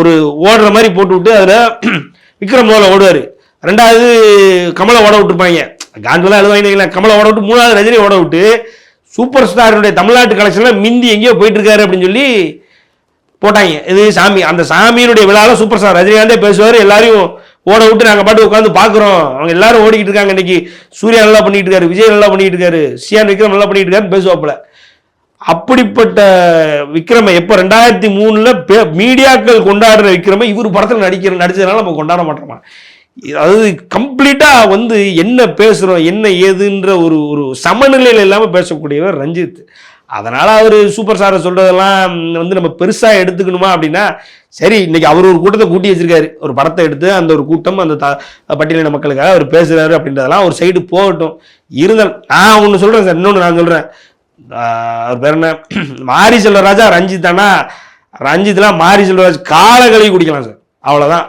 ஒரு ஓடுற மாதிரி போட்டு விட்டு அதில் விக்ரம் முதல்ல ஓடுவார், ரெண்டாவது கமலை ஓட விட்டுருப்பாங்க, காண்டெல்லாம் எழுதுவாங்க, கமலை ஓட விட்டு மூணாவது ரஜினி ஓட விட்டு சூப்பர் ஸ்டாருடைய தமிழ்நாட்டு கலெக்ஷனில் மிந்தி எங்கேயோ போயிட்டு இருக்காரு அப்படின்னு சொல்லி போட்டாங்க. இது சாமி, அந்த சாமியினுடைய விழாவில் சூப்பர் ஸ்டார் ரஜினிகாந்தே பேசுவார், எல்லாரையும் ஓட விட்டு நாங்கள் பாட்டு உட்காந்து பார்க்குறோம், அவங்க எல்லாரும் ஓடிக்கிட்டு இருக்காங்க, இன்னைக்கு சூர்யா நல்லா பண்ணிட்டு இருக்காரு, விஜய் நல்லா பண்ணிட்டு இருக்காரு, சியான் விக்ரம் நல்லா பண்ணிட்டு இருக்காரு பேசுவாப்புல. அப்படிப்பட்ட விக்ரம எப்போ 2003 மீடியாக்கள் கொண்டாடுற விக்ரம இவர் படத்தில் நடிச்சதுனால நம்ம கொண்டாட மாட்டோமா? அதாவது கம்ப்ளீட்டா என்ன பேசுறோம் என்ன ஏதுன்ற ஒரு ஒரு சமநிலையில் இல்லாமல் பேசக்கூடியவர் ரஞ்சித். அதனால அவர் சூப்பர் ஸ்டாரை சொல்றதெல்லாம் நம்ம பெருசா எடுத்துக்கணுமா அப்படின்னா, சரி இன்னைக்கு அவர் ஒரு கூட்டத்தை கூட்டி வச்சிருக்காரு, ஒரு படத்தை எடுத்து அந்த ஒரு கூட்டம் அந்த பட்டியலின மக்களுக்காக அவர் பேசுறாரு அப்படின்றதெல்லாம் ஒரு சைடு போகட்டும். இருந்தால் நான் ஒன்று சொல்றேன் சார், இன்னொன்று நான் சொல்றேன், அவர் பேர் என்ன, மாரி செல்வராஜா ரஞ்சித்தானா, ரஞ்சித்லாம் மாரி செல்வராஜ் காலகழி குடிக்கலாம் சார், அவ்வளோதான்.